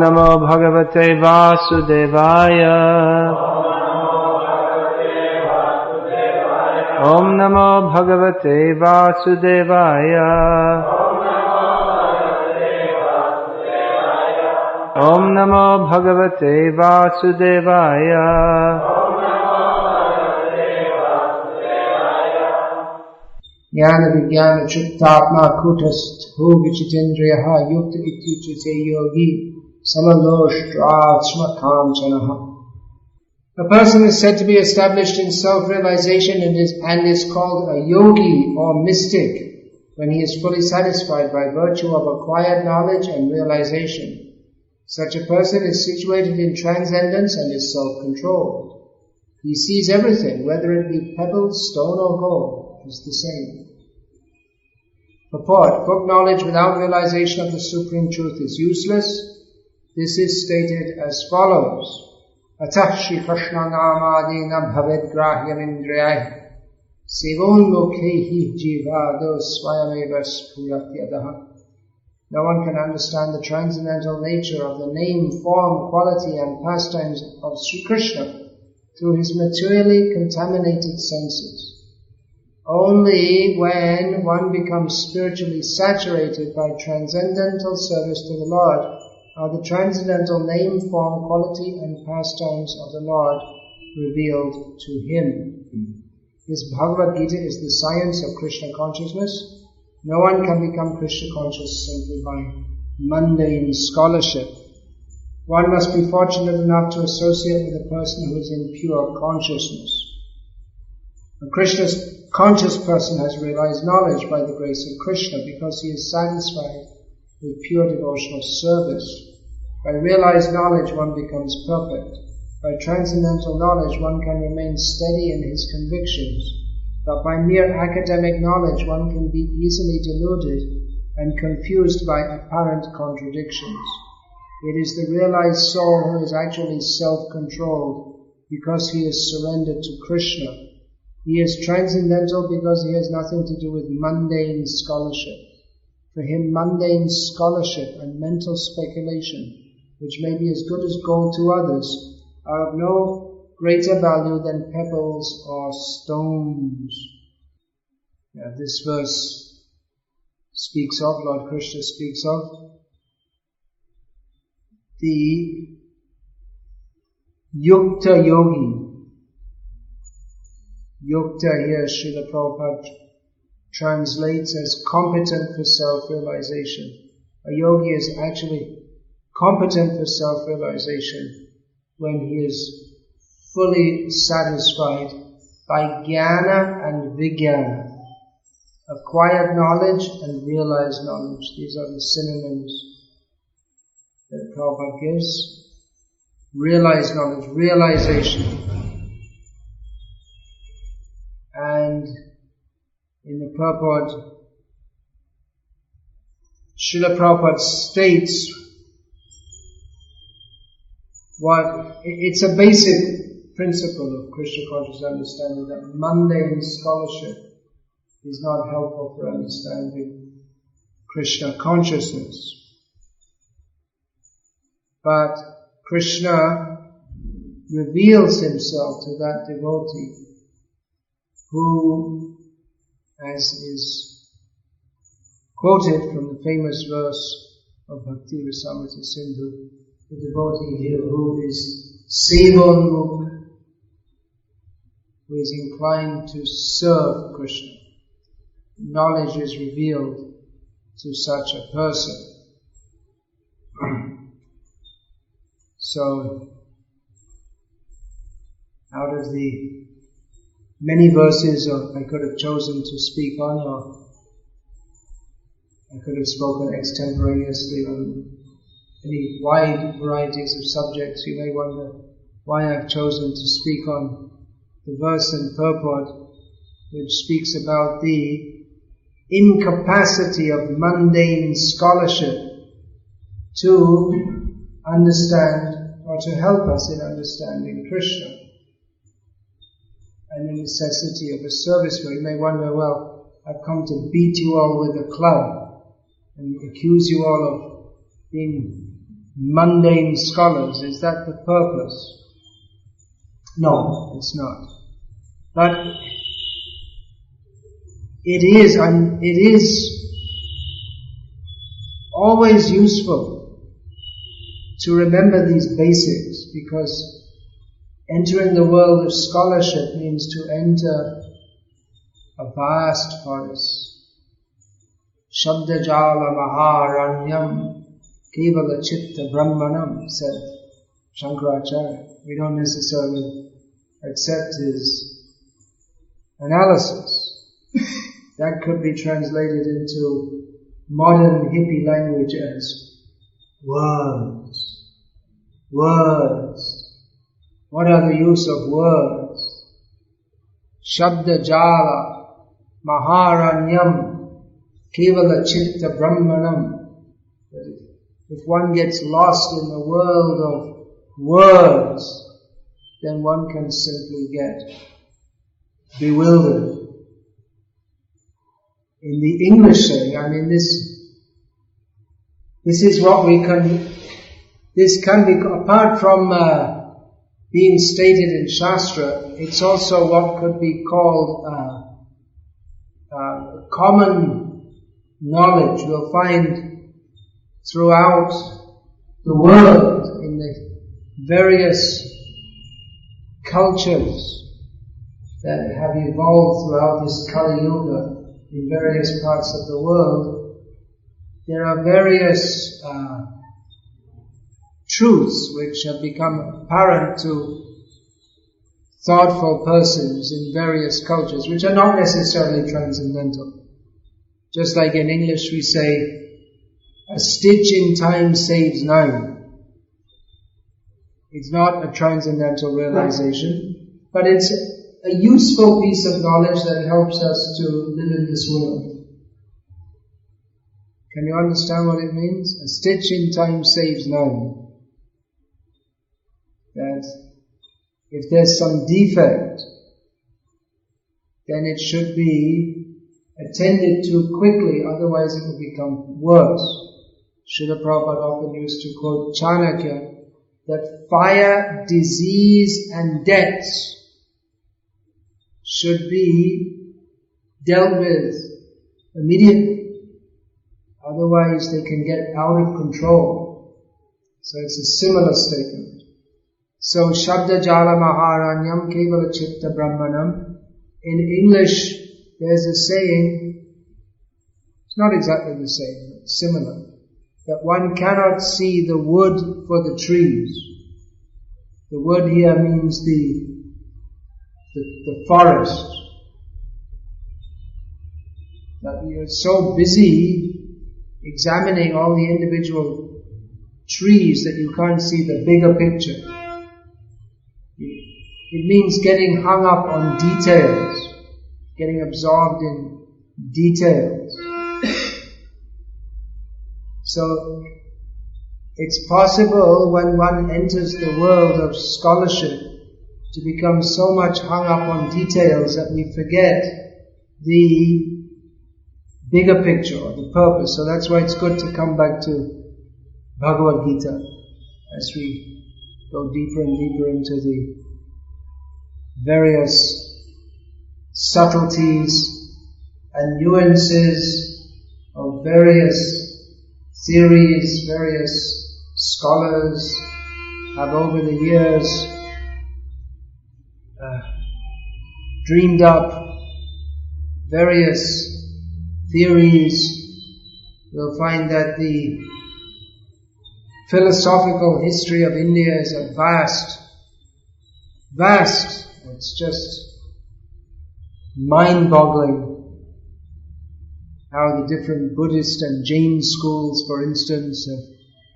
Namo Bhagavate Vasudevaya. Om Namo Bhagavate Vasudevaya. Om Namo Bhagavate Vasudevaya. Jnana Vijnana Chittatma Kutast Hu Vichitendriyaha Yukta Ityuchate Yogi Samaloshtrātsmakamchanaha. A person is said to be established in self-realization and is called a yogi or mystic when he is fully satisfied by virtue of acquired knowledge and realization. Such a person is situated in transcendence and is self-controlled. He sees everything, whether it be pebbles, stone or gold, is the same. Purport: book knowledge without realization of the Supreme Truth is useless. This is stated as follows. Atah Shri Krishna Namadena Bhavet Grahyam Indriyai Sevon Lokhehi Jivado Swayameva Spuratyadaha. No one can understand the transcendental nature of the name, form, quality and pastimes of Sri Krishna through his materially contaminated senses. Only when one becomes spiritually saturated by transcendental service to the Lord are the transcendental name, form, quality and pastimes of the Lord revealed to him. This Bhagavad-gita is the science of Krishna consciousness. No one can become Krishna conscious simply by mundane scholarship. One must be fortunate enough to associate with a person who is in pure consciousness. A Krishna conscious person has realized knowledge by the grace of Krishna because he is satisfied with pure devotional service. By realized knowledge one becomes perfect. By transcendental knowledge one can remain steady in his convictions. But by mere academic knowledge one can be easily deluded and confused by apparent contradictions. It is the realized soul who is actually self-controlled because he is surrendered to Krishna. He is transcendental because he has nothing to do with mundane scholarship. For him, mundane scholarship and mental speculation, which may be as good as gold to others, are of no greater value than pebbles or stones. This verse speaks of, Lord Krishna speaks of, the Yukta Yogi. Yukta here, Srila Prabhupada translates as competent for self-realization. A yogi is actually competent for self-realization when he is fully satisfied by jnana and vijnana, acquired knowledge and realized knowledge. These are the synonyms that Prabhupada gives. Realized knowledge, realization. And in the purport, Srila Prabhupada states it's a basic principle of Krishna conscious understanding that mundane scholarship is not helpful for understanding Krishna consciousness. But Krishna reveals himself to that devotee who, as is quoted from the famous verse of Bhakti Rasamrita Sindhu, the devotee here who is sevonmukh, who is inclined to serve Krishna. Knowledge is revealed to such a person. So, out of the many verses I could have chosen to speak on, or I could have spoken extemporaneously on any wide varieties of subjects, you may wonder why I've chosen to speak on the verse and purport which speaks about the incapacity of mundane scholarship to understand or to help us in understanding Krishna, and the necessity of a service where you may wonder, well, I've come to beat you all with a club and accuse you all of being mundane scholars. Is that the purpose? No, it's not. But it is always useful to remember these basics, because entering the world of scholarship means to enter a vast forest. Shabda jala maharanyam kevala chitta brahmanam, said Shankaracharya. We don't necessarily accept his analysis. That could be translated into modern hippie language as words. Words. What are the use of words? Shabda jala maharanyam kevala chitta brahmanam. If one gets lost in the world of words, then one can simply get bewildered. In the English saying, I mean, this is what we can, this can be, apart from being stated in Shastra, it's also what could be called common knowledge. We'll find throughout the world, in the various cultures that have evolved throughout this Kali Yuga, in various parts of the world, there are various truths which have become apparent to thoughtful persons in various cultures, which are not necessarily transcendental. Just like in English we say, a stitch in time saves 9. It's not a transcendental realization, but it's a useful piece of knowledge that helps us to live in this world. Can you understand what it means? A stitch in time saves 9. That if there's some defect, then it should be attended to quickly, otherwise it will become worse. Srila Prabhupada often used to quote Chanakya, that fire, disease and deaths should be dealt with immediately. Otherwise they can get out of control. So it's a similar statement. So Shabda Jala Maharanyam Kevala Chitta Brahmanam. In English there's a saying, it's not exactly the same, but similar, that one cannot see the wood for the trees. The wood here means the forest. That we are so busy examining all the individual trees that you can't see the bigger picture. It means getting hung up on details, getting absorbed in details. So, it's possible when one enters the world of scholarship to become so much hung up on details that we forget the bigger picture or the purpose. So that's why it's good to come back to Bhagavad-gita as we go deeper and deeper into the various subtleties and nuances of various theories. Various scholars have over the years dreamed up various theories. We'll find that the philosophical history of India is a vast, it's just mind-boggling how the different Buddhist and Jain schools, for instance, have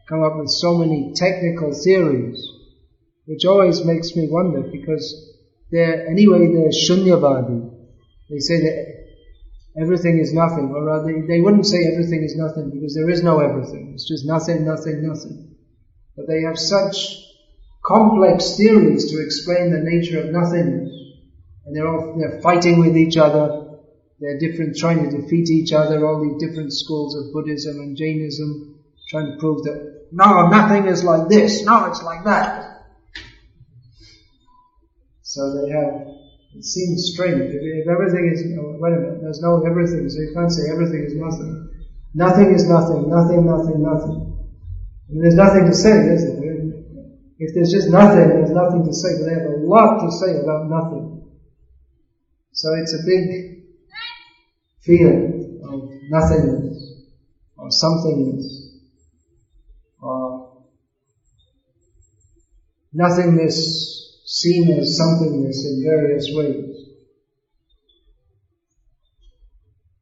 come up with so many technical theories, which always makes me wonder, because they're Shunyavadi. They say that everything is nothing, or rather, they wouldn't say everything is nothing, because there is no everything. It's just nothing. But they have such complex theories to explain the nature of nothingness, and they're fighting with each other. They're trying to defeat each other. All these different schools of Buddhism and Jainism, trying to prove that no, nothing is like this, no, it's like that. So they have, it seems strange. If everything is, wait a minute, there's no everything, so you can't say everything is nothing. Nothing is nothing, nothing, nothing, nothing. And there's nothing to say, is there? If there's just nothing, there's nothing to say, but they have a lot to say about nothing. So it's a big feeling of nothingness, or somethingness, or nothingness seen as somethingness in various ways,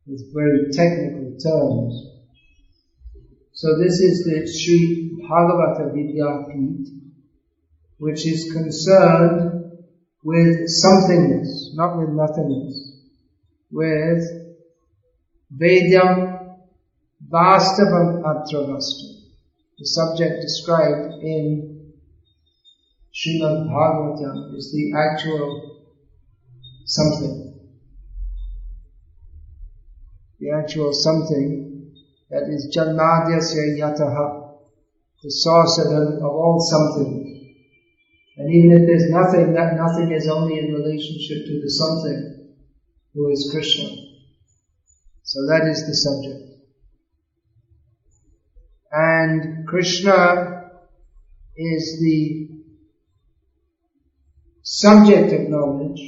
with very technical terms. So this is the Sri Bhagavata Vidyapith, which is concerned with somethingness, not with nothingness, with Vedyam Vastavam Atravastu, the subject described in Srimad Bhagavatam is the actual something. The actual something that is Janmadyasya Yataha, the source of all something. And even if there's nothing, that nothing is only in relationship to the something, who is Krishna. So that is the subject. And Krishna is the subject of knowledge.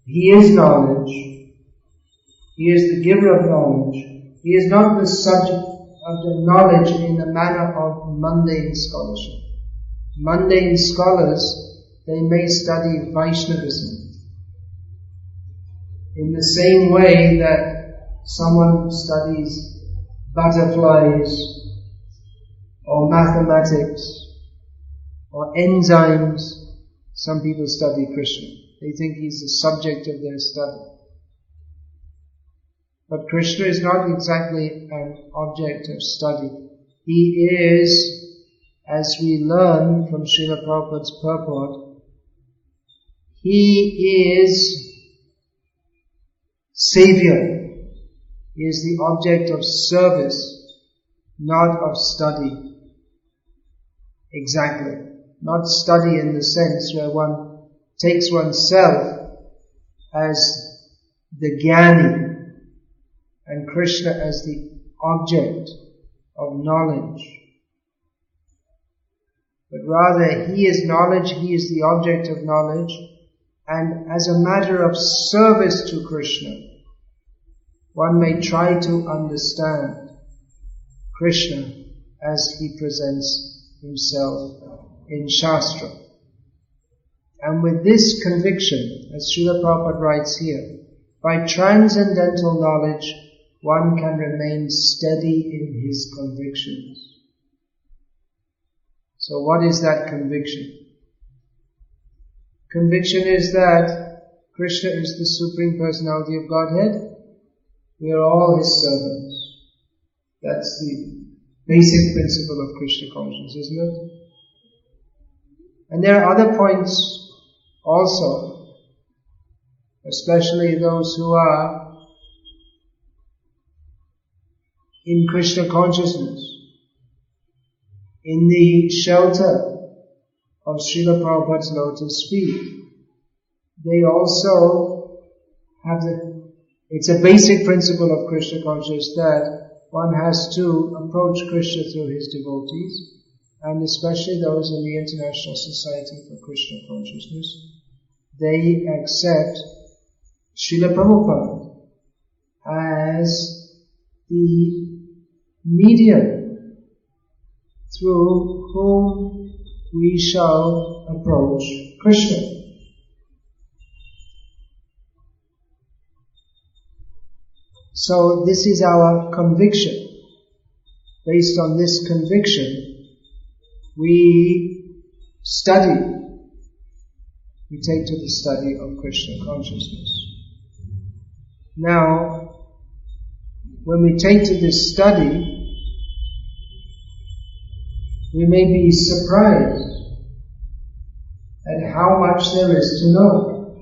He is knowledge. He is the giver of knowledge. He is not the subject of the knowledge in the manner of mundane scholarship. Mundane scholars, they may study Vaishnavism in the same way that someone studies butterflies or mathematics or enzymes. Some people study Krishna. They think he's the subject of their study. But Krishna is not exactly an object of study. He is, as we learn from Srila Prabhupada's purport, he is Savior. He is the object of service, not of study. Exactly. Not study in the sense where one takes oneself as the Jnani and Krishna as the object of knowledge. But rather, he is knowledge, he is the object of knowledge, and as a matter of service to Krishna, one may try to understand Krishna as he presents himself in Shastra. And with this conviction, as Srila Prabhupada writes here, by transcendental knowledge, one can remain steady in his convictions. So what is that conviction? Conviction is that Krishna is the Supreme Personality of Godhead. We are all His servants. That's the basic principle of Krishna consciousness, isn't it? And there are other points also, especially those who are in Krishna consciousness, in the shelter of Srila Prabhupada's lotus feet. They also have it's a basic principle of Krishna consciousness that one has to approach Krishna through his devotees, and especially those in the International Society for Krishna Consciousness. They accept Srila Prabhupada as the medium through whom we shall approach Krishna. So this is our conviction. Based on this conviction, we study. We take to the study of Krishna consciousness. Now, when we take to this study, we may be surprised at how much there is to know.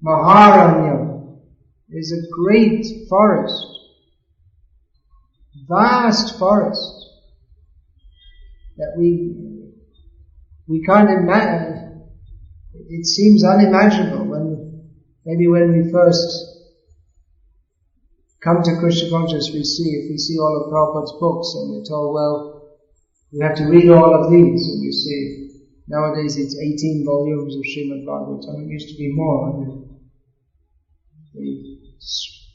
Maharanyam is a great forest, vast forest that we can't imagine. It seems unimaginable when we first come to Krishna consciousness, if we see all of Prabhupada's books and we're told, well, we have to read all of these, and you see, nowadays it's 18 volumes of Srimad Bhagavatam. It used to be more, and they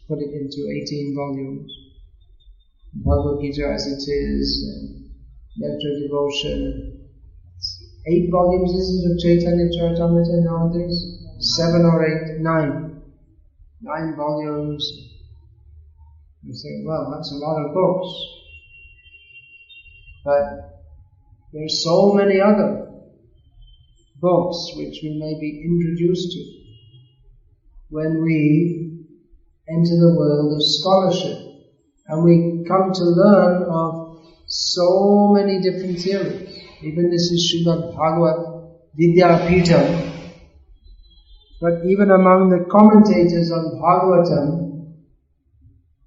put it into 18 volumes. Bhagavad-gita as it is, and Nectar Devotion. 8 volumes is it of Chaitanya Charitamrita nowadays? 7 or 8, 9. 9 volumes. You say, well, that's a lot of books. But there's so many other books which we may be introduced to when we enter the world of scholarship. And we come to learn of so many different theories. Even this is Srimad Bhagavad-gita. But even among the commentators on Bhagavatam,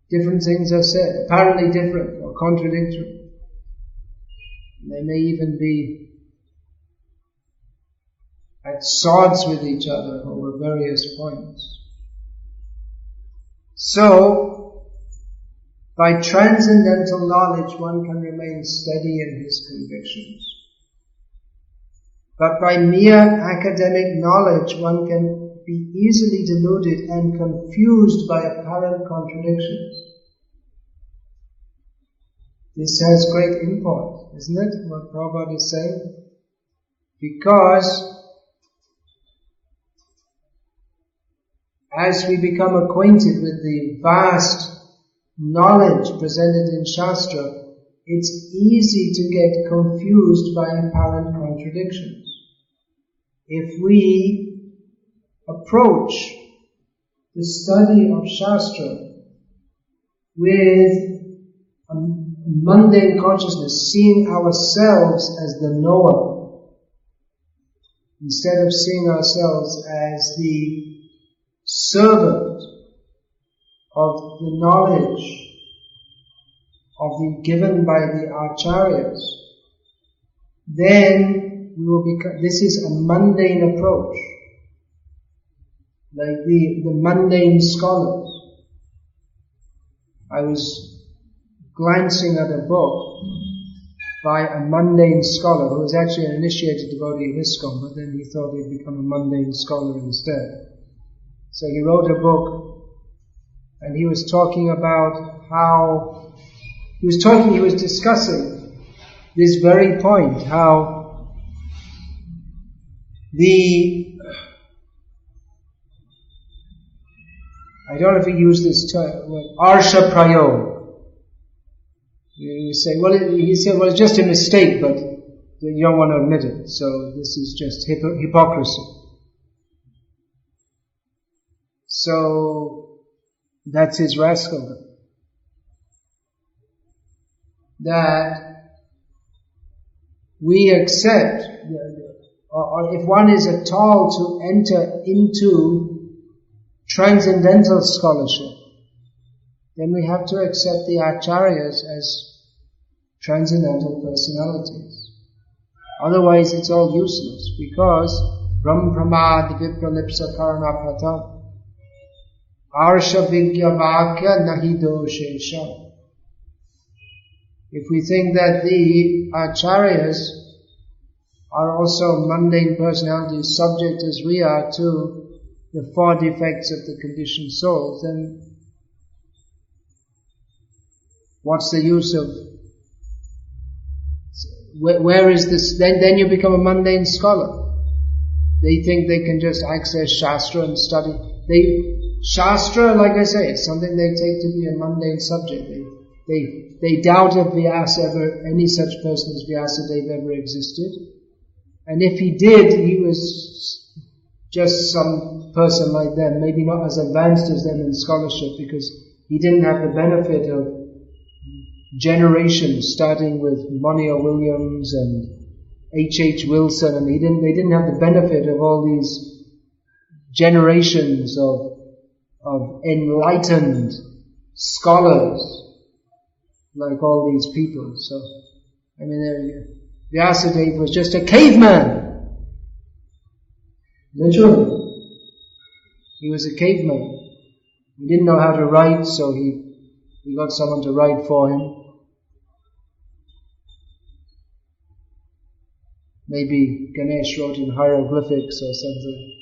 different things are said, apparently different or contradictory. They may even be at swords with each other over various points. So, by transcendental knowledge one can remain steady in his convictions. But by mere academic knowledge one can be easily deluded and confused by apparent contradictions. This has great import, isn't it, what Prabhupada is saying? Because as we become acquainted with the vast knowledge presented in Shastra, it's easy to get confused by apparent contradictions. If we approach the study of Shastra with a mundane consciousness, seeing ourselves as the knower, instead of seeing ourselves as the servant of the knowledge given by the acharyas, then we will become. This is a mundane approach, like the mundane scholars. I was glancing at a book by a mundane scholar who was actually an initiated devotee of ISKCON, but then he thought he'd become a mundane scholar instead. So he wrote a book, and he was talking about how he was discussing this very point, how I don't know if he used this term, Arsha Prayog. He said, well, it's just a mistake, but you don't want to admit it, so this is just hypocrisy. So, that's his rascal. That we accept, or if one is at all to enter into transcendental scholarship, then we have to accept the acharyas as transcendental personalities. Otherwise it's all useless, because Brahm Pramad Vipralipsa Karana Pratam Arsha Vigya Vakya Nahi Doshesha. If we think that the acharyas are also mundane personalities subject as we are to the 4 defects of the conditioned souls, then what's the use of, where is this, then you become a mundane scholar. They think they can just access Shastra and study. Shastra, like I say, is something they take to be a mundane subject. They doubt if Vyasa any such person as Vyasadeva ever existed. And if he did, he was just some person like them, maybe not as advanced as them in scholarship, because he didn't have the benefit of generations starting with Monia Williams and H.H. Wilson, and they didn't have the benefit of all these generations of enlightened scholars like all these people. So, I mean, Vyasadeva was just a caveman. Literally. He was a caveman. He didn't know how to write, so he got someone to write for him. Maybe Ganesh wrote in hieroglyphics or something.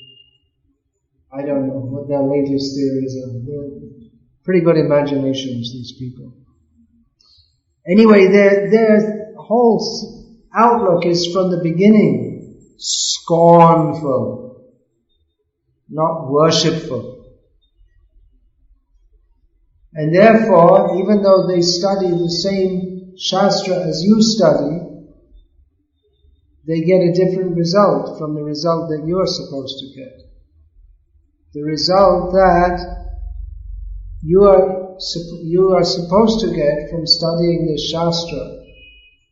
I don't know what their latest theories are. They're pretty good imaginations, these people. Anyway, their whole outlook is from the beginning scornful, not worshipful. And therefore, even though they study the same Shastra as you study, they get a different result from the result that you are supposed to get. The result that you are supposed to get from studying this Shastra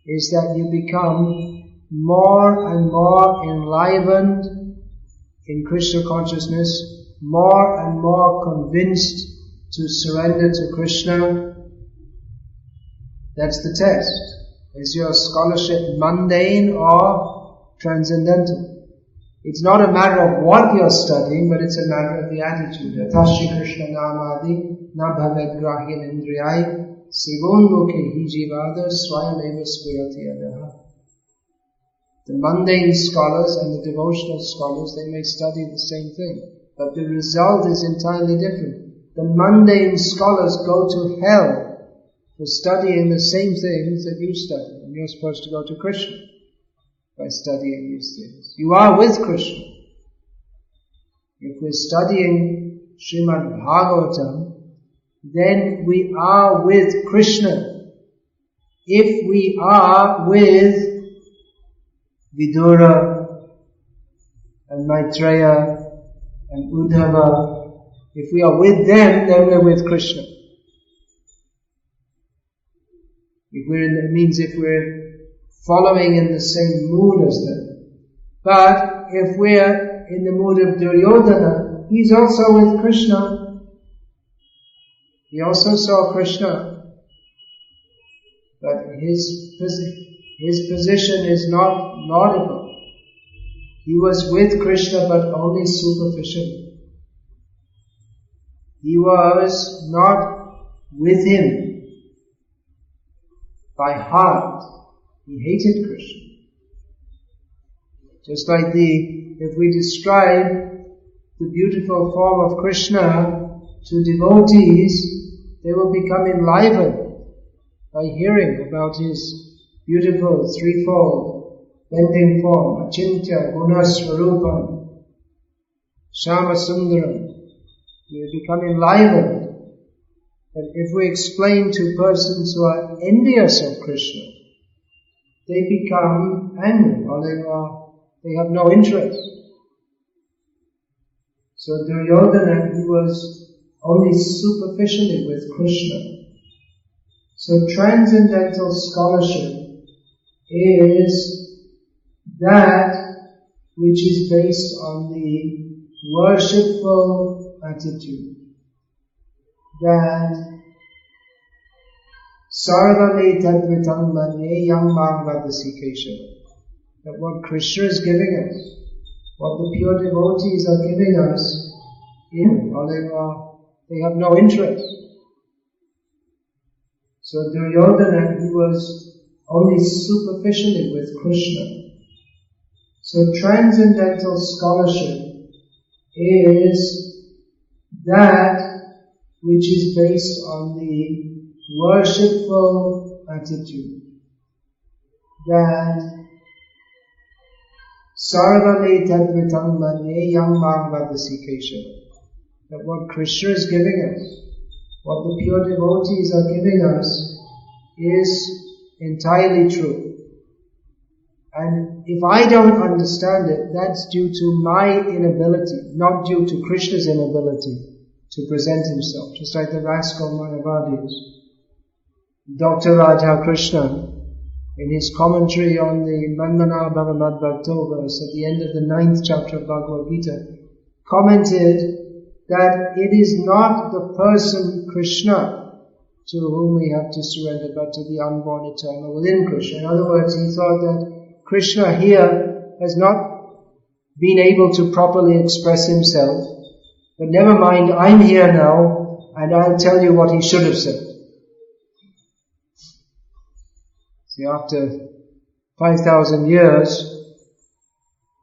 is that you become more and more enlivened in Krishna consciousness, more and more convinced to surrender to Krishna. That's the test. Is your scholarship mundane or transcendental? It's not a matter of what you're studying, but it's a matter of the attitude. Atashi Krishna namadi na bhaved grahyan indriyai sivonmukhe hi jivada swayameva spirati adaha. The mundane scholars and the devotional scholars, they may study the same thing, but the result is entirely different. The mundane scholars go to hell for studying the same things that you study, and you're supposed to go to Krishna by studying these things. You are with Krishna. If we're studying Srimad Bhagavatam, then we are with Krishna. If we are with Vidura and Maitreya and Uddhava, if we are with them, then we're with Krishna. It means if we're following in the same mood as them. But if we're in the mood of Duryodhana, he's also with Krishna. He also saw Krishna. But his position is not laudable. He was with Krishna but only superficially. He was not with him by heart. He hated Krishna. Just like if we describe the beautiful form of Krishna to devotees, they will become enlivened by hearing about his beautiful threefold bending form, Achintya, Gunaswarupam, Shama Sundaram. We become enlivened. But if we explain to persons who are envious of Krishna, they become angry, or they have no interest. So Duryodhana, he was only superficially with Krishna. So transcendental scholarship is that which is based on the worshipful attitude. That Sarvame Tadvitam Manye Yam Mam Vadasi Keshava. That what Krishna is giving us, what the pure devotees are giving us, they have no interest. So Duryodhana, he was only superficially with Krishna. So transcendental scholarship is that which is based on the worshipful attitude. That Sarvame Tadvitam Manye Yam Mam Vadasi Keshava. That what Krishna is giving us, what the pure devotees are giving us, is entirely true. And if I don't understand it, that's due to my inability, not due to Krishna's inability to present himself, just like the rascal Mayavadis. Dr. Radha Krishna, in his commentary on the Manmana Bhagavad Bhakto verse at the end of the 9th chapter of Bhagavad-gita, commented that it is not the person Krishna to whom we have to surrender, but to the unborn eternal within Krishna. In other words, he thought that Krishna here has not been able to properly express himself, but never mind, I'm here now, and I'll tell you what he should have said. See, after 5,000 years,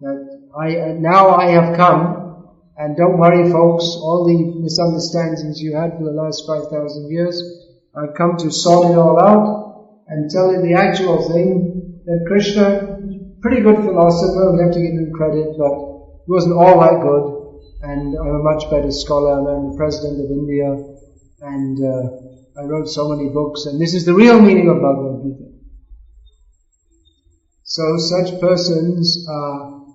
now I have come, and don't worry folks, all the misunderstandings you had for the last 5,000 years, I've come to sort it all out and tell you the actual thing, that Krishna, pretty good philosopher, we have to give him credit, but he wasn't all that good, and I'm a much better scholar, and I'm the President of India, and I wrote so many books, and this is the real meaning of Bhagavad-gita. So such persons are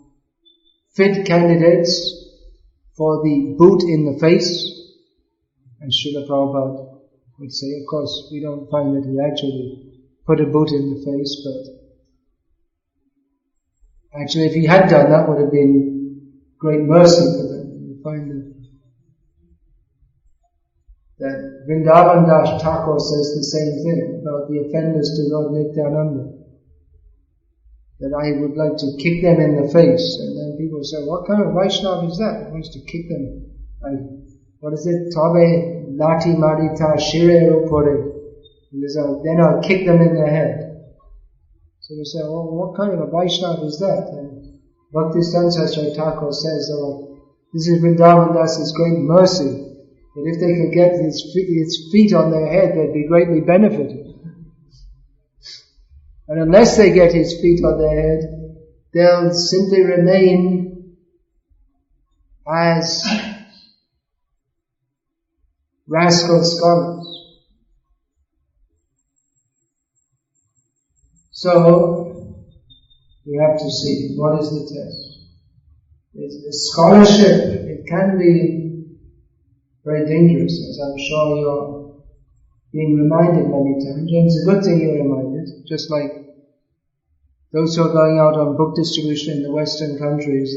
fit candidates for the boot in the face, and Srila Prabhupada would say, of course, we don't find that he actually put a boot in the face, but actually if he had done that, would have been great mercy for them. We find that Vrindavan Das Thakur says the same thing about the offenders to Lord Nityananda, that I would like to kick them in the face. And then people say, what kind of Vaishnava is that? He wants to kick them. What is it? Tabe lati marita shire upore. Then I'll kick them in the head. So they say, well, what kind of a Vaishnava is that? And Bhakti Sastra Thakur says, this is Vrindavan Das's great mercy, that if they could get his feet on their head, they'd be greatly benefited. And unless they get his feet on their head, they'll simply remain as rascal scholars. So, we have to see, what is the test? It's scholarship, it can be very dangerous, as I'm sure you're being reminded many times, and it's a good thing you're reminded, just like those who are going out on book distribution in the Western countries,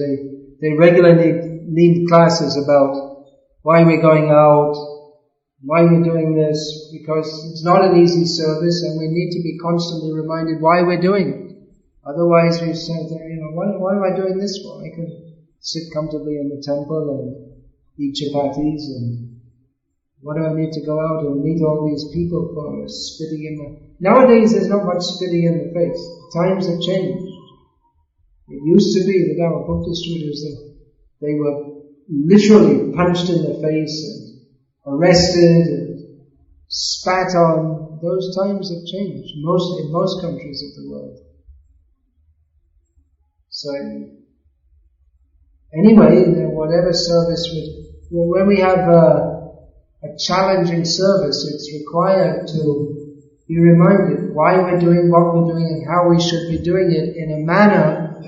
they regularly need classes about why we're going out, why we're doing this, because it's not an easy service and we need to be constantly reminded why we're doing it. Otherwise we say, what am I doing this for? I can sit comfortably in the temple and eat chapatis, and what do I need to go out and meet all these people for spitting in my... Nowadays there's not much spitting in the face. Times have changed. It used to be that our book distributors, they were literally punched in the face and arrested and spat on. Those times have changed in most countries of the world. So anyway, whatever service, when we have a challenging service, it's required to be reminded why we're doing what we're doing and how we should be doing it in a manner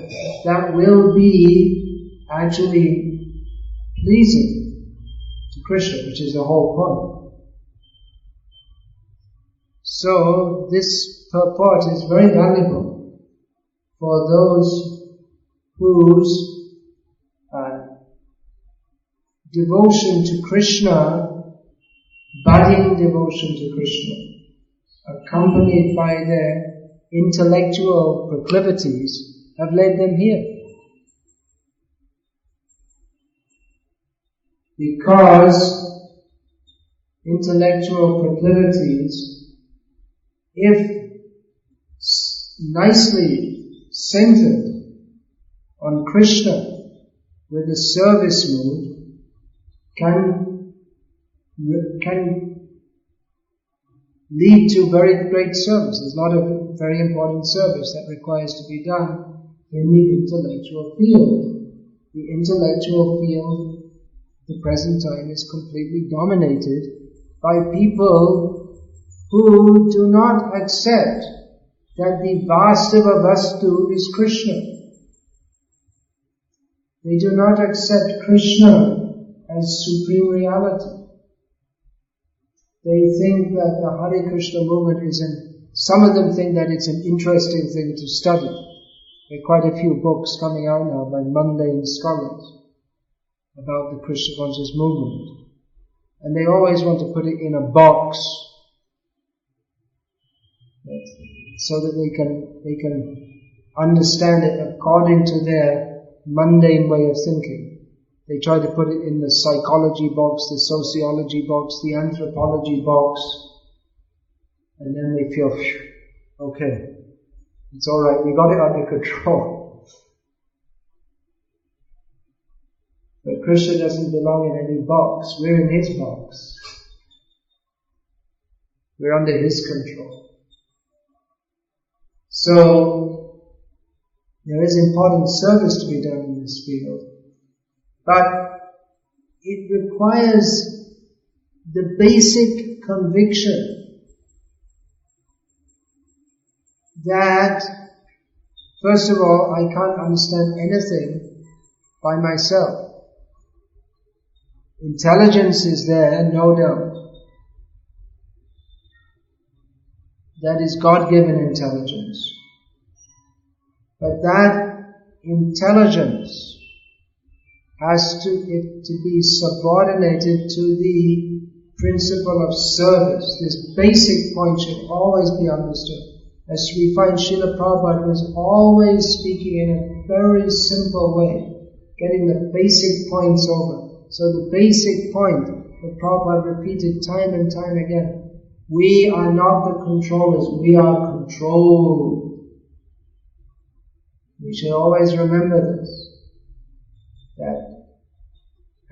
that will be actually pleasing to Krishna, which is the whole point. So this purport is very valuable for those whose devotion to Krishna, budding devotion to Krishna, accompanied by their intellectual proclivities, have led them here. Because intellectual proclivities, if nicely centered on Krishna with a service mood, can lead to very great service. There's not a very important service that requires to be done in the intellectual field. The intellectual field at the present time is completely dominated by people who do not accept that the Vastava Vastu is Krishna. They do not accept Krishna as supreme reality. They think that the Hare Krishna movement some of them think that it's an interesting thing to study. There are quite a few books coming out now by mundane scholars about the Krishna conscious movement. And they always want to put it in a box so that they can understand it according to their mundane way of thinking. They try to put it in the psychology box, the sociology box, the anthropology box, and then they feel, okay, it's alright, we got it under control. But Krishna doesn't belong in any box, we're in his box. We're under his control. So, there is important service to be done in this field, but it requires the basic conviction that, first of all, I can't understand anything by myself. Intelligence is there, no doubt. That is God-given intelligence. But that intelligence has to be subordinated to the principle of service. This basic point should always be understood. As we find Srila Prabhupada was always speaking in a very simple way, getting the basic points over. So the basic point that Prabhupada repeated time and time again, we are not the controllers, we are controlled. We should always remember this, that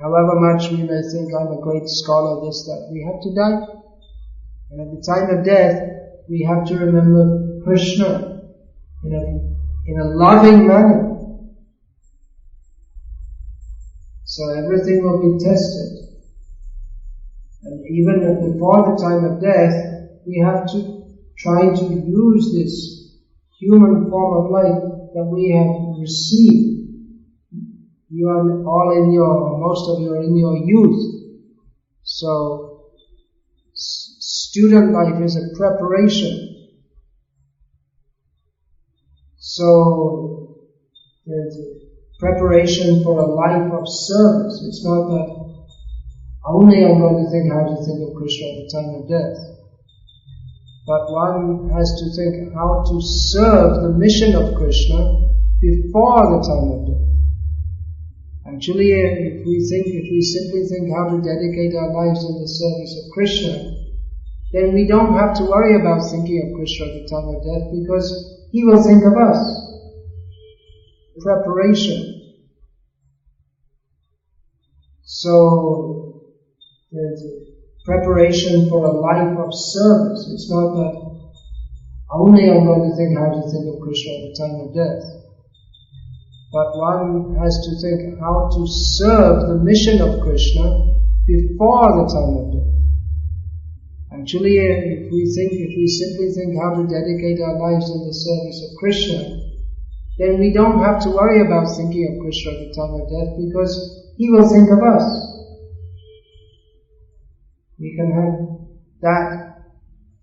however much we may think I'm a great scholar, this, that, we have to die. And at the time of death, we have to remember Krishna in a loving manner. So everything will be tested. And even before the time of death, we have to try to use this human form of life that we have received. You are all most of you are in your youth. So, student life is a preparation. So, there's a preparation for a life of service. It's not that only I'm going to think how to think of Krishna at the time of death. But one has to think how to serve the mission of Krishna before the time of death. Actually, if we simply think how to dedicate our lives in the service of Krishna, then we don't have to worry about thinking of Krishna at the time of death, because he will think of us. Preparation. So, there's a preparation for a life of service. It's not that only I'm going to think how to think of Krishna at the time of death. But one has to think how to serve the mission of Krishna before the time of death. Actually, if we simply think how to dedicate our lives in the service of Krishna, then we don't have to worry about thinking of Krishna at the time of death, because he will think of us. We can have that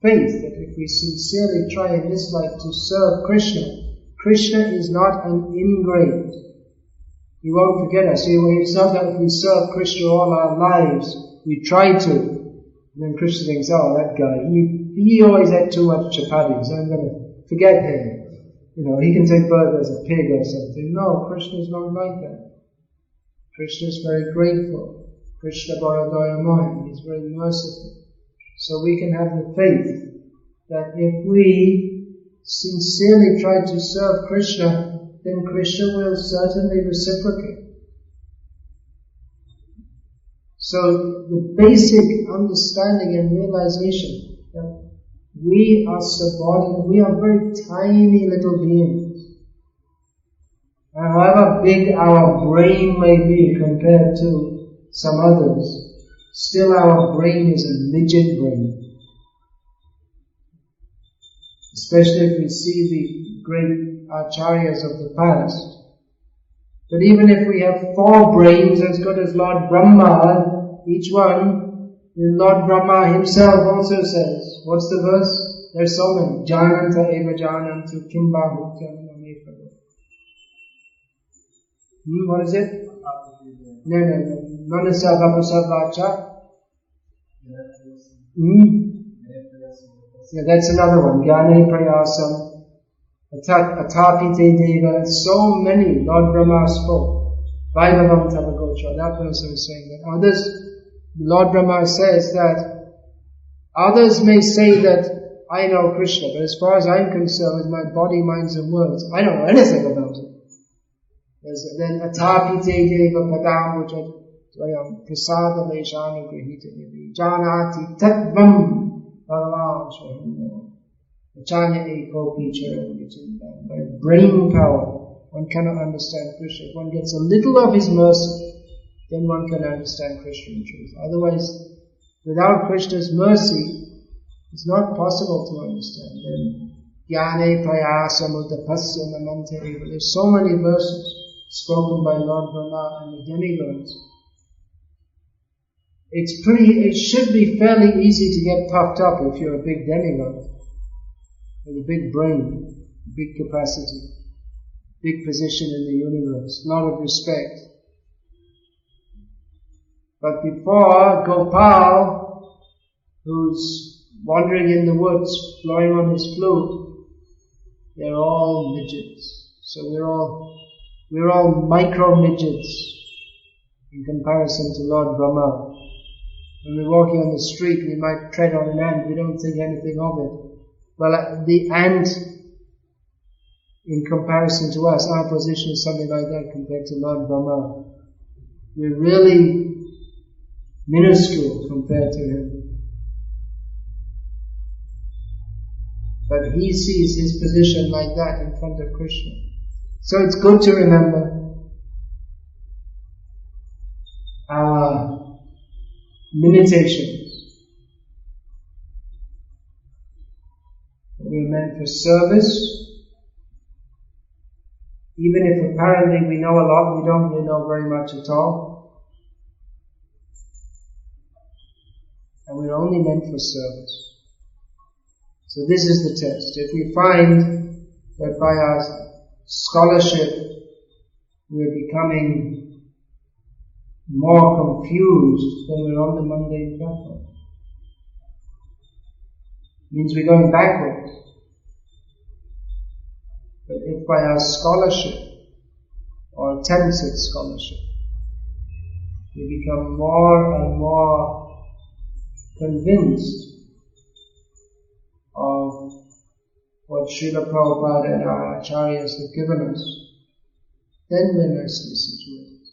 faith that if we sincerely try in this life to serve Krishna, Krishna is not an ingrate. He won't forget us. It's not that if we serve Krishna all our lives, we try to, and then Krishna thinks, oh, that guy, he always ate too much chapatis, I'm going to forget him. He can take birth as a pig or something. No, Krishna is not like that. Krishna is very grateful. Krishna Bharadayamaya, he is very merciful. So we can have the faith that if we sincerely try to serve Krishna, then Krishna will certainly reciprocate. So the basic understanding and realization that we are subordinate, we are very tiny little beings. And however big our brain may be compared to some others, still our brain is a midget brain. Especially if we see the great acharyas of the past. But even if we have 4 brains as good as Lord Brahma, each one, Lord Brahma himself also says, what's the verse? There's so many. Jananta eva janantu kimba bhuktyam namefadu. What is it? No. Manasa vapusa vacha. Yeah, that's another one. Jnane prayasam, atapite deva. So many. Lord Brahma spoke. Vaibhavam tavagocha. That person is saying that. Others, Lord Brahma says that others may say that I know Krishna, but as far as I'm concerned with my body, minds and words, I don't know anything about it. Then atapite deva padam vajat prasada leshana grahita devi janati tatvam bhagavan swaham vachanya ekopi charam. By brain power, one cannot understand Krishna. If one gets a little of his mercy, then one can understand Krishna in truth. Otherwise, without Krishna's mercy, it's not possible to understand. Then jnane prayasa mudapasya namante eva. There's so many verses spoken by Lord Brahma and the demigods. It should be fairly easy to get puffed up if you're a big demigod, with a big brain, big capacity, big position in the universe, a lot of respect. But before Gopal, who's wandering in the woods, blowing on his flute, they're all midgets. So we're all micro midgets in comparison to Lord Brahma. When we're walking on the street, we might tread on an ant, we don't think anything of it. Well, the ant, in comparison to us, our position is something like that compared to Lord Brahma. We're really minuscule compared to him. But he sees his position like that in front of Krishna. So it's good to remember our limitations. We're meant for service. Even if apparently we know a lot, we don't really know very much at all. And we're only meant for service. So this is the test. If we find that by our scholarship we're becoming more confused, then we're on the mundane platform. It means we're going backwards. But if by our scholarship or attempts at scholarship we become more and more convinced of what Srila Prabhupada and our acharyas have given us, then we're nicely situated.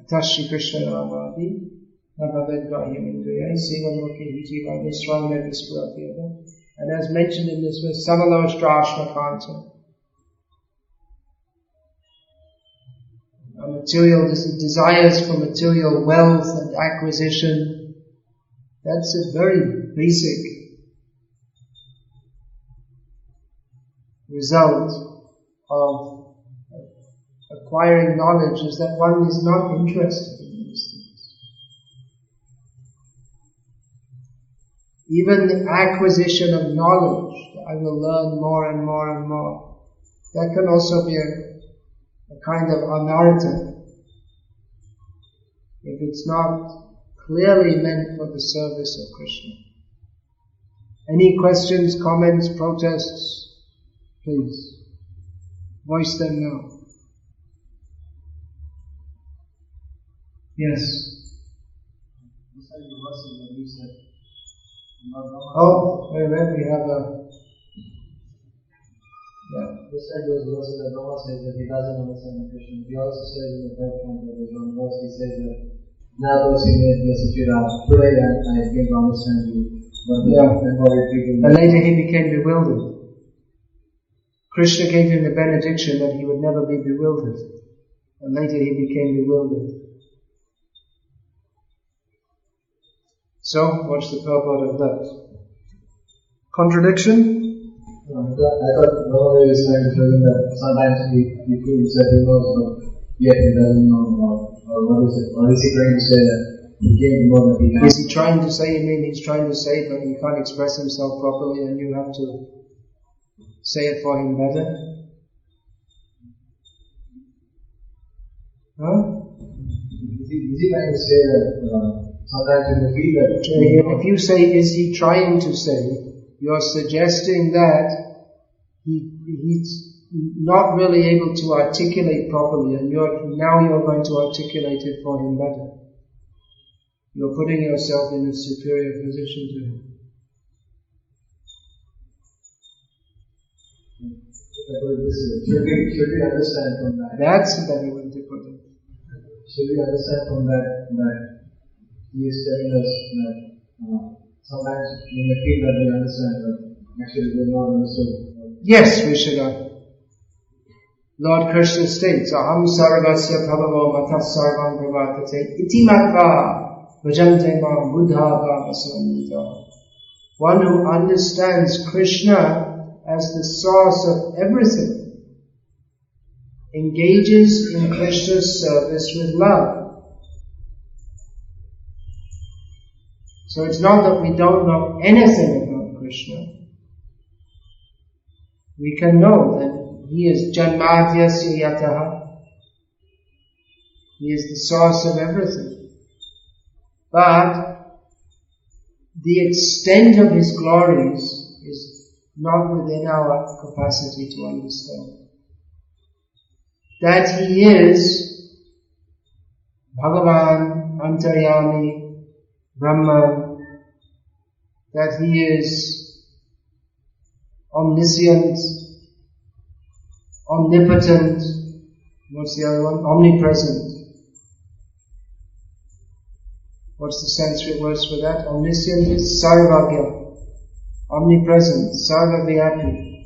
Atashi Krishna Namadi, Nabhavedrahyam Indriya, Sivaloke Hijivadi, Swami Vispuratyada. And as mentioned in this verse, Samaloshrashna Kanta. Material desires for material wealth and acquisition, that's a very basic result of acquiring knowledge, is that one is not interested in these things. Even the acquisition of knowledge, I will learn more and more and more, that can also be a kind of anartha if it's not clearly meant for the service of Krishna. Any questions, comments, protests, please voice them now. Yes. Oh, wait, we have a... Yeah. This side was verses that Brahma says that he doesn't understand Krishna. He also says in the third canto, there's one verse, he says that today I came to understand you. And later he became bewildered. Krishna gave him the benediction that he would never be bewildered. And later he became bewildered. So, what's the purport of that? Contradiction? I thought Brahma was trying to tell him that sometimes he feels that he knows, but yet he doesn't know. Or what is it? Or is he trying to say that he came to know that he has? Is he trying to say, he's trying to say but he can't express himself properly and you have to say it for him better? Huh? Is he trying to say that sometimes you may feel that. If you say, is he trying to say, you're suggesting that he's not really able to articulate properly, and now you're going to articulate it for him better. You're putting yourself in a superior position to him. Should we understand from that? That's a better way to put it. Should we understand from that he is telling us that sometimes we may feel that we understand, but actually we are not understood? Yes, we should have. Lord Krishna states, Aham sarvasya bhavavo matas sarvam pravartate iti matva bhajante mam buddha bhavasamrita. One who understands Krishna as the source of everything engages in Krishna's service with love. So it's not that we don't know anything about Krishna. We can know that He is Janmadhyasya Yataha. He is the source of everything. But the extent of His glories is not within our capacity to understand. That He is Bhagavan, Antaryami, Brahman, that He is omniscient, omnipotent, what's the other one? Omnipresent. What's the Sanskrit words for that? Omniscient is Sarvagya. Omnipresent, Sarva-Vyapi,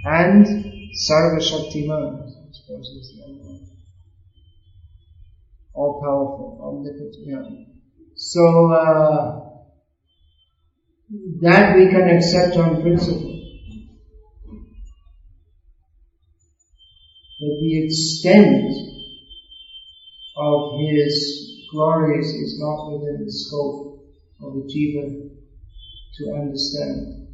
and Sarva-Shaktiman, I suppose is the other one. All-powerful, omnipotent, yeah. So, that we can accept on principle. But the extent of His glories is not within the scope of a jiva to understand.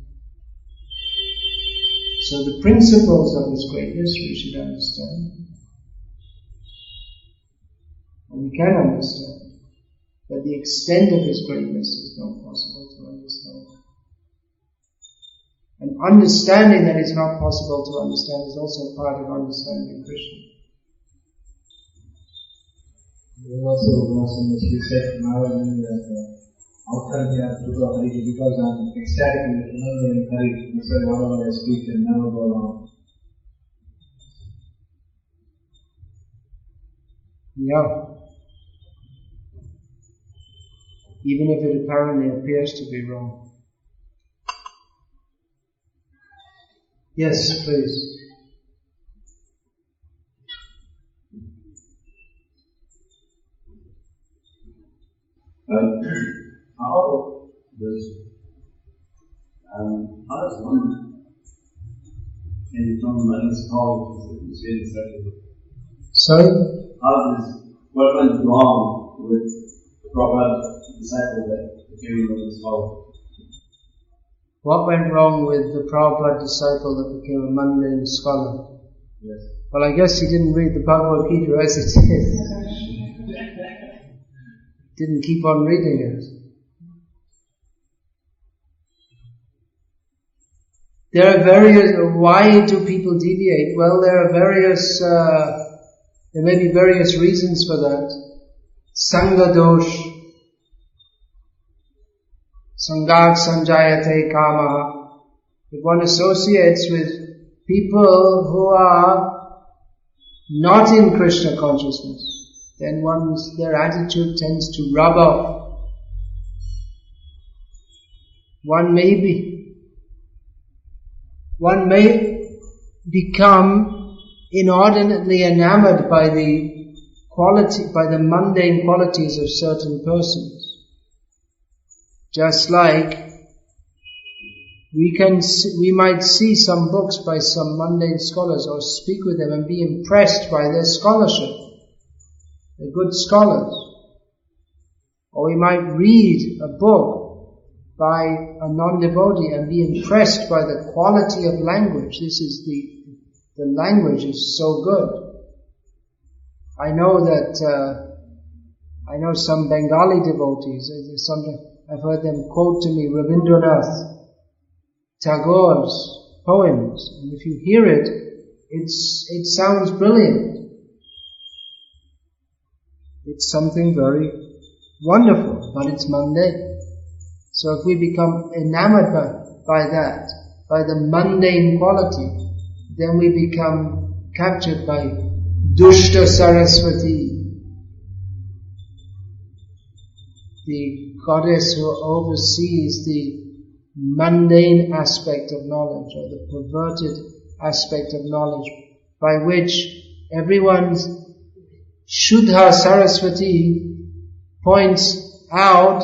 So the principles of His greatness we should understand. And we can understand. But the extent of His greatness is not possible to understand. And understanding that it's not possible to understand is also part of understanding Krishna. There was also once in which we said that how come we have to go Hari because I'm ecstatic in Hari. That's why whatever I speak can never go wrong. Yeah. Even if it apparently appears to be wrong. Yes, please. How does one can become one's power is really certain? Sorry? What went wrong with the Prabhupada disciple that became one's power? What went wrong with the Prabhupada disciple that became a mundane scholar? Yes. Well, I guess he didn't read the Bhagavad-gita as it is. Didn't keep on reading it. There are various, why do people deviate? Well, there may be various reasons for that. Sangha dosh, Sangak sanjayate kama. If one associates with people who are not in Krishna consciousness, then their attitude tends to rub off. One may become inordinately enamored by the mundane qualities of certain persons. Just like we might see some books by some mundane scholars or speak with them and be impressed by their scholarship. They're good scholars. Or we might read a book by a non-devotee and be impressed by the quality of language. The language is so good. I know that I know some Bengali devotees, I've heard them quote to me Rabindranath Tagore's poems, and if you hear it, it sounds brilliant. It's something very wonderful, but it's mundane. So if we become enamored by that, by the mundane quality, then we become captured by Dushta Saraswati, the goddess who oversees the mundane aspect of knowledge, or the perverted aspect of knowledge, by which everyone's Shuddha Saraswati points out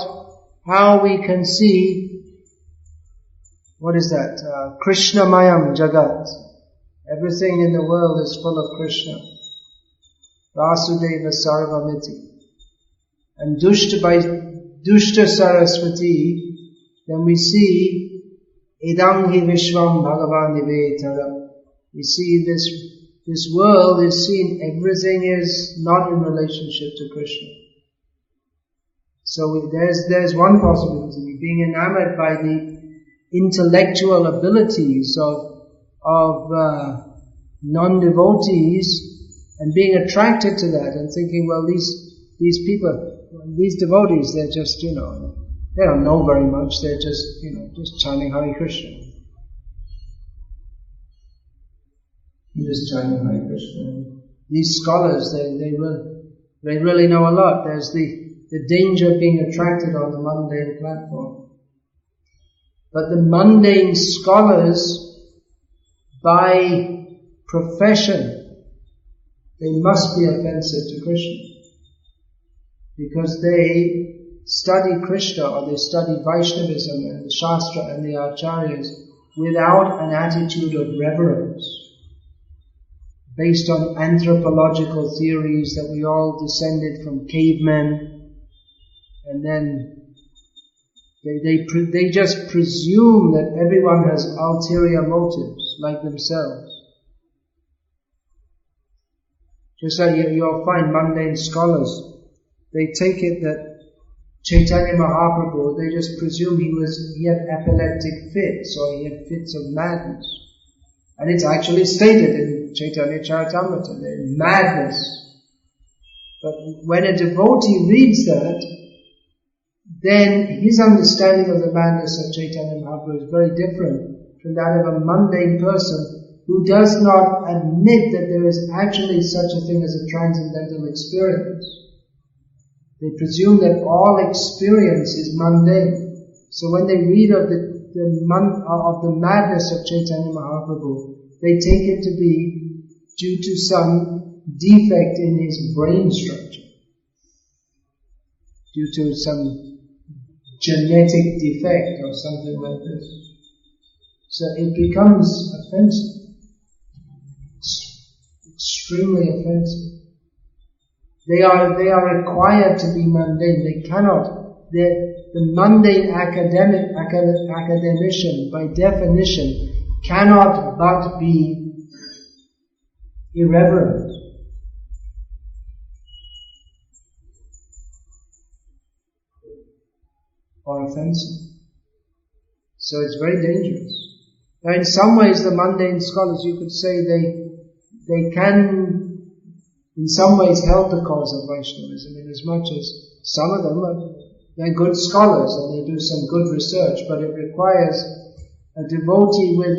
how we can see, what is that? Krishna Mayam Jagat. Everything in the world is full of Krishna. Vasudeva Sarvamiti. And by Dushta Saraswati, then we see Idam hi Vishwam Bhagavan Nivetara. We see this world is seen, everything is not in relationship to Krishna. So there's one possibility, being enamored by the intellectual abilities of non-devotees, and being attracted to that and thinking, well, these people, these devotees, they're just, they don't know very much, they're just, just chanting Hare Krishna. Just chanting Hare Krishna. These scholars, they really know a lot. There's the danger of being attracted on the mundane platform. But the mundane scholars, by profession, they must be offensive to Krishna. Because they study Krishna, or they study Vaishnavism and the Shastra and the Acharyas without an attitude of reverence, based on anthropological theories that we all descended from cavemen, and then they just presume that everyone has ulterior motives like themselves. Just like you'll find mundane scholars, they take it that Chaitanya Mahaprabhu, they just presume he had epileptic fits, or he had fits of madness. And it's actually stated in Chaitanya Charitamrita, madness. But when a devotee reads that, then his understanding of the madness of Chaitanya Mahaprabhu is very different from that of a mundane person who does not admit that there is actually such a thing as a transcendental experience. They presume that all experience is mundane. So when they read of the madness of Chaitanya Mahaprabhu, they take it to be due to some defect in his brain structure, due to some genetic defect or something like this. So it becomes offensive, extremely offensive. They are required to be mundane. They cannot. The mundane academician, by definition, cannot but be irreverent. Or offensive. So it's very dangerous. Now in some ways the mundane scholars, you could say they can in some ways help the cause of Vaishnavism, in as much as some of them they're good scholars and they do some good research, but it requires a devotee with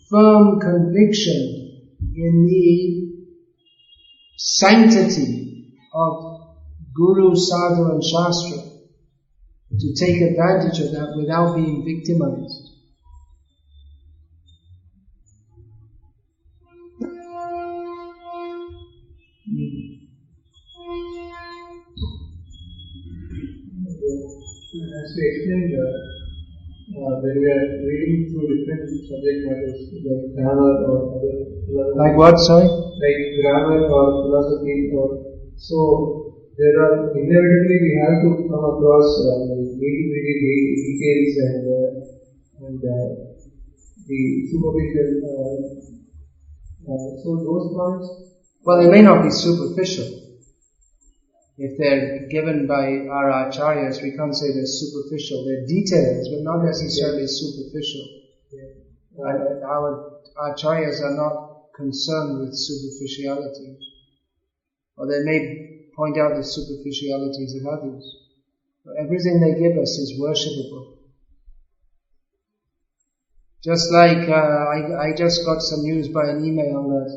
firm conviction in the sanctity of Guru, Sadhu and Shastra to take advantage of that without being victimized. As we explained, when we are reading through different subject matters like grammar or other philosophy, like what, sorry? Like grammar or philosophy, so there are inevitably we have to come across nitty-gritty details and the superficial. So those parts. Well, they may not be superficial. if they're given by our acharyas, we can't say they're superficial. They're details, but not necessarily superficial. And our acharyas are not concerned with superficialities. Or they may point out the superficialities of others. But everything they give us is worshipable. Just like I just got some news by an email that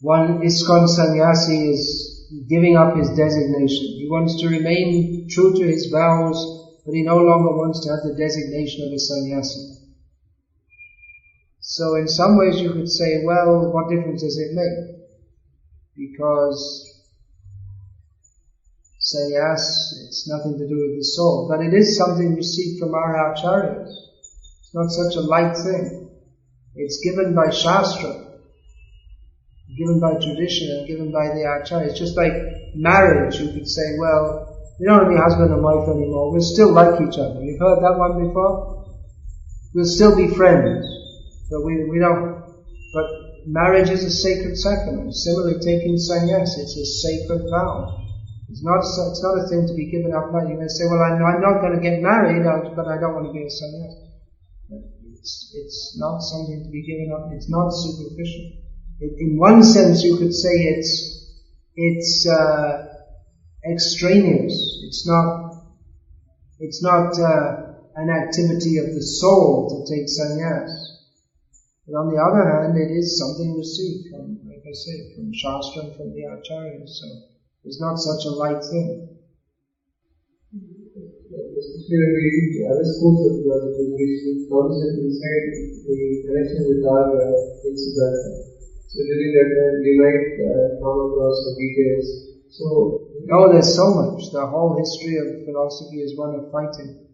one ISKCON sannyasi is giving up his designation. He wants to remain true to his vows, but he no longer wants to have the designation of a sannyasi. So in some ways you could say, well, what difference does it make? Because sannyas, it's nothing to do with the soul. But it is something received from our acharyas. It's not such a light thing. It's given by Shastra, given by tradition, and given by the acharyas. It's just like marriage. You could say, well, we don't want to be husband and wife anymore. We'll still like each other. You've heard that one before? We'll still be friends. But we don't. But marriage is a sacred sacrament. Similarly, taking sannyas, it's a sacred vow. It's not a thing to be given up lightly. You may say, well, I'm not going to get married, but I don't want to be a sannyas. It's not something to be given up. It's not superficial. In one sense, you could say it's extraneous. It's not an activity of the soul to take sannyas. But on the other hand, it is something received from, like I said, from Shastra and from the acharyas. So it's not such a light thing. Especially when we read other schools of philosophy, which comes inside the connection with our Siddhartha. So during that time, we might come across some details. So, there's so much. The whole history of philosophy is one of fighting.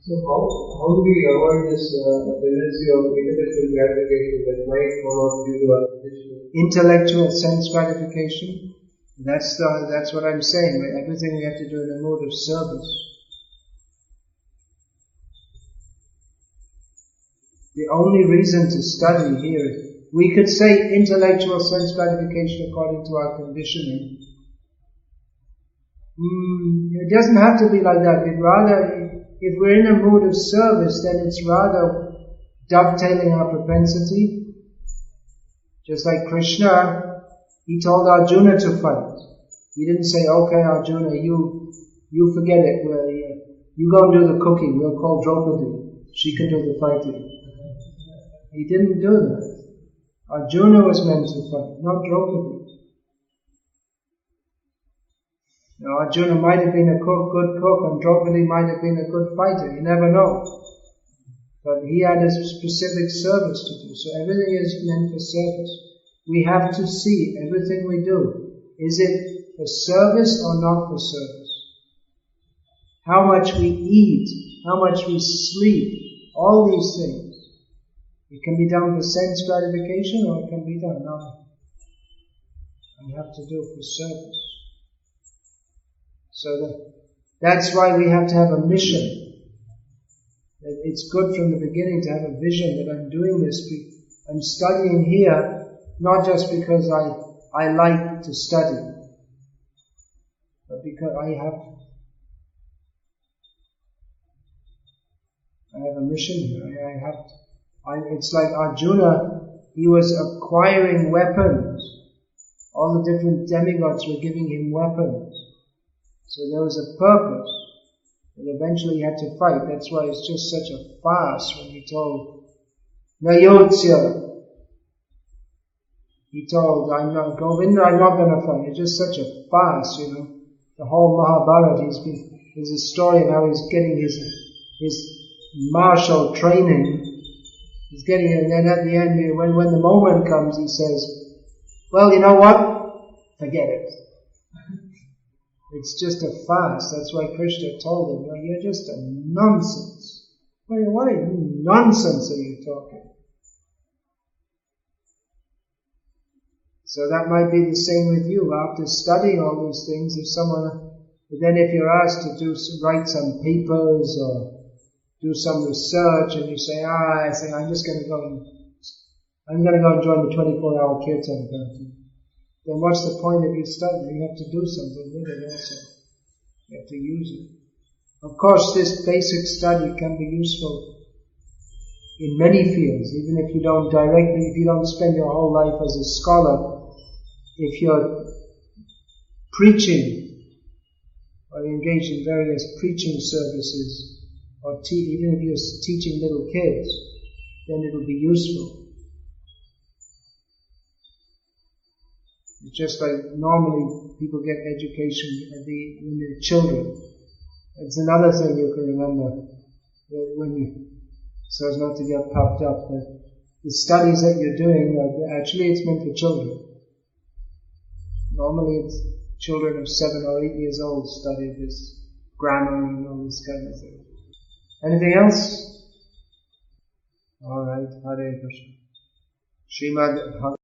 So how do we avoid this tendency of intellectual gratification that might come out due to our tradition? Intellectual sense gratification? That's what I'm saying. Right? Everything we have to do in a mode of service. The only reason to study here, we could say intellectual sense gratification according to our conditioning. It doesn't have to be like that. If we're in a mood of service, then it's rather dovetailing our propensity. Just like Krishna, he told Arjuna to fight. He didn't say, okay Arjuna, you forget it. You go and do the cooking. We'll call Draupadi. She can do the fighting. He didn't do that. Arjuna was meant to fight, not Draupadi. Now Arjuna might have been a good cook, and Draupadi might have been a good fighter. You never know. But he had a specific service to do. So everything is meant for service. We have to see everything we do. Is it for service or not for service? How much we eat, how much we sleep, all these things. It can be done for sense gratification, or it can be done now. We have to do it for service. So that's why we have to have a mission. It's good from the beginning to have a vision that I'm doing this. I'm studying here, not just because I like to study, but because I have a mission here. It's like Arjuna, he was acquiring weapons. All the different demigods were giving him weapons. So there was a purpose. And eventually he had to fight. That's why it's just such a farce when he told Nayotsya. He told Govinda, I'm not going to fight. It's just such a farce, The whole Mahabharata, there's a story of how he's getting his martial training. He's getting it, and then at the end, when the moment comes, he says, well, you know what? Forget it. It's just a farce. That's why Krishna told him, you're just a nonsense. What nonsense are you talking? So that might be the same with you. After studying all these things, if you're asked to write some papers or do some research, and you say, I'm just going to go and join the 24-hour kirtan party. then what's the point of your study? You have to do something with it also. You have to use it. Of course, this basic study can be useful in many fields, even if you don't spend your whole life as a scholar. If you're preaching, or engaged in various preaching services, or even if you're teaching little kids, then it'll be useful. It's just like normally people get education when they're children. It's another thing you can remember so as not to get puffed up, that the studies that you're doing, actually it's meant for children. Normally it's children of 7 or 8 years old study this grammar and all this kind of thing. Anything else? Alright, Hare Krishna. Srimad